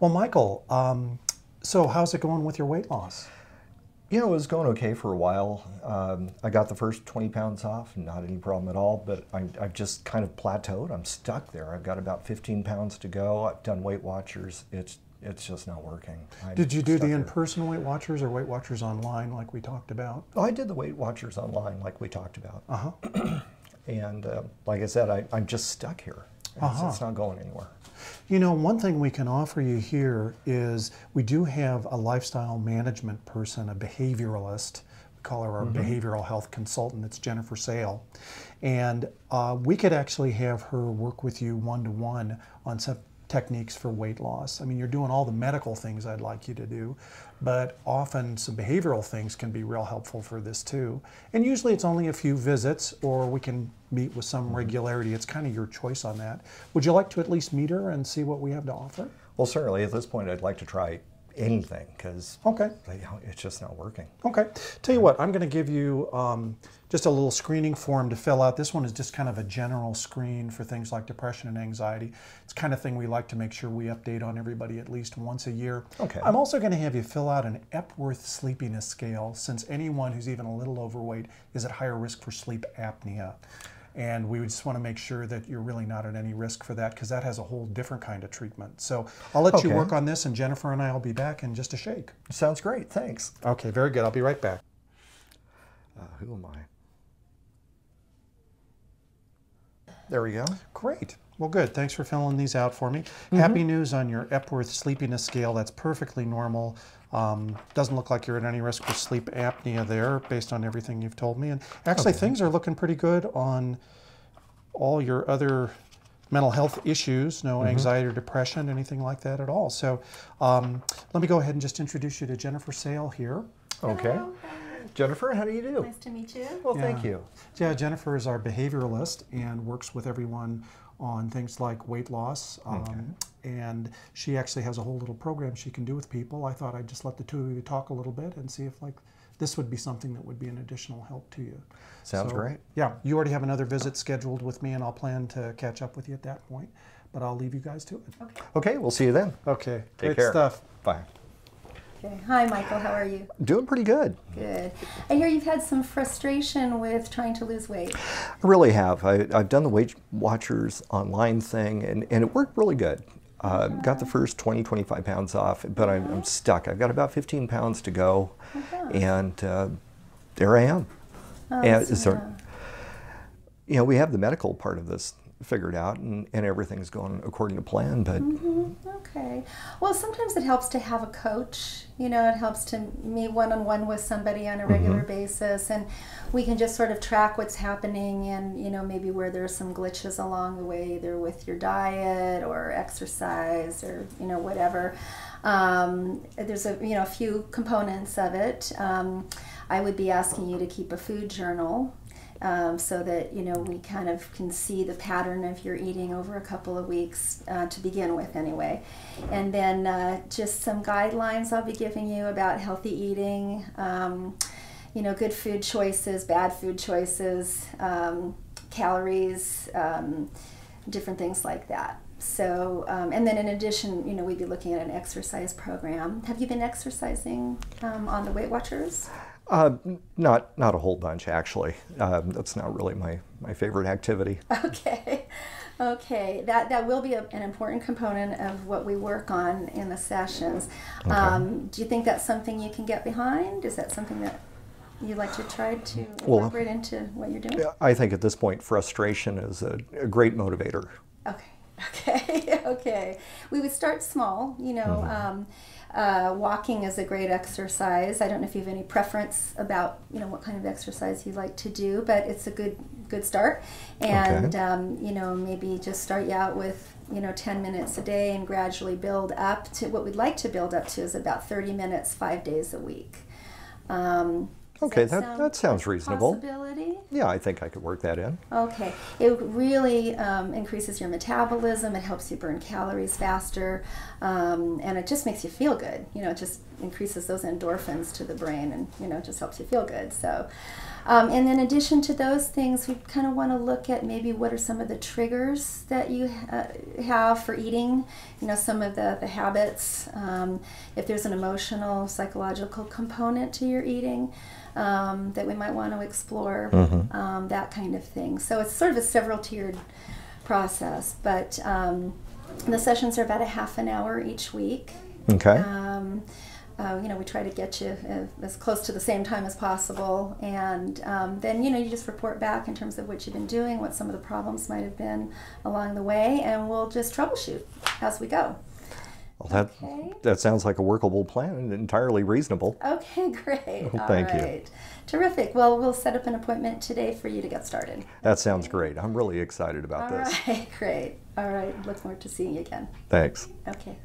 Well, Michael, so how's it going with your weight loss? You know, it was going okay for a while. I got the first 20 pounds off, not any problem at all, but I've just kind of plateaued. I'm stuck there. I've got about 15 pounds to go. I've done Weight Watchers. It's just not working. Did you do the in-person Weight Watchers or Weight Watchers online like we talked about? Oh, I did the Weight Watchers online like we talked about. Uh-huh. And like I said, I'm just stuck here. It's not going anywhere. You know, one thing we can offer you here is we do have a lifestyle management person, a behavioralist. We call her our behavioral health consultant. It's Jennifer Sale. And we could actually have her work with you one-to-one on some techniques for weight loss. I mean, you're doing all the medical things I'd like you to do, but often some behavioral things can be real helpful for this too. And usually it's only a few visits, or we can meet with some regularity. It's kind of your choice on that. Would you like to at least meet her and see what we have to offer? Well, certainly at this point I'd like to try anything because it's just not working. Okay. Tell you what, I'm going to give you just a little screening form to fill out. This one is just kind of a general screen for things like depression and anxiety. It's the kind of thing we like to make sure we update on everybody at least once a year. Okay. I'm also going to have you fill out an Epworth sleepiness scale, since anyone who's even a little overweight is at higher risk for sleep apnea. And we just want to make sure that you're really not at any risk for that, because that has a whole different kind of treatment. So I'll let you work on this, and Jennifer and I will be back in just a shake. Sounds great. Thanks. Okay, very good. I'll be right back. Who am I? There we go. Great. Well, good. Thanks for filling these out for me. Happy news on your Epworth sleepiness scale. That's perfectly normal. Doesn't look like you're at any risk for sleep apnea there, based on everything you've told me. And actually, things are looking pretty good on all your other mental health issues. No anxiety or depression, anything like that at all. So let me go ahead and just introduce you to Jennifer Sale here. Okay. Hello. Jennifer, how do you do? Nice to meet you. Well, thank you. Yeah, Jennifer is our behavioralist and works with everyone on things like weight loss. And she actually has a whole little program she can do with people. I thought I'd just let the two of you talk a little bit and see if this would be something that would be an additional help to you. Sounds great. Yeah, you already have another visit scheduled with me, and I'll plan to catch up with you at that point. But I'll leave you guys to it. Okay, we'll see you then. Okay, Take great care. stuff. Bye. Okay. Hi, Michael. How are you? Doing pretty good. Good. I hear you've had some frustration with trying to lose weight. I really have. I've done the Weight Watchers online thing, and it worked really good. Got the first 20, 25 pounds off, but I'm stuck. I've got about 15 pounds to go, and there I am. You know, we have the medical part of this figured out, and everything's going according to plan, but Okay. Well, sometimes it helps to have a coach. You know, it helps to meet one-on-one with somebody on a regular basis, and we can just sort of track what's happening, and, you know, maybe where there's some glitches along the way, either with your diet or exercise or, you know, whatever. There's a few components of it. I would be asking you to keep a food journal. So that, you know, we kind of can see the pattern of your eating over a couple of weeks to begin with anyway. And then just some guidelines I'll be giving you about healthy eating, you know, good food choices, bad food choices, calories, different things like that. So, and then in addition, you know, we'd be looking at an exercise program. Have you been exercising on the Weight Watchers? not a whole bunch, actually. That's not really my favorite activity. Okay. Okay, that will be an important component of what we work on in the sessions. Do you think that's something you can get behind? Is that something that you'd like to try to incorporate into what you're doing? I think at this point, frustration is a great motivator. Okay. We would start small, you know. Walking is a great exercise. I don't know if you have any preference about, you know, what kind of exercise you like to do, but it's a good start. And you know, maybe just start you out with, you know, 10 minutes a day and gradually build up to what we'd like to build up to is about 30 minutes 5 days a week. Okay, that sounds reasonable. Possibility? Yeah, I think I could work that in. Okay. It really increases your metabolism. It helps you burn calories faster, and it just makes you feel good. You know, it just increases those endorphins to the brain, and you know, it just helps you feel good. So, and in addition to those things, we kind of want to look at maybe what are some of the triggers that you have for eating. You know, some of the habits. If there's an emotional, psychological component to your eating. That we might want to explore, that kind of thing. So it's sort of a several-tiered process, but the sessions are about a half an hour each week. Okay. You know, we try to get you as close to the same time as possible, and then, you know, you just report back in terms of what you've been doing, what some of the problems might have been along the way, and we'll just troubleshoot as we go. Well, that sounds like a workable plan and entirely reasonable. Okay, great. Well, thank you. Terrific. Well, we'll set up an appointment today for you to get started. That sounds great. I'm really excited about this. All right, great. All right, look forward to seeing you again. Thanks. Okay.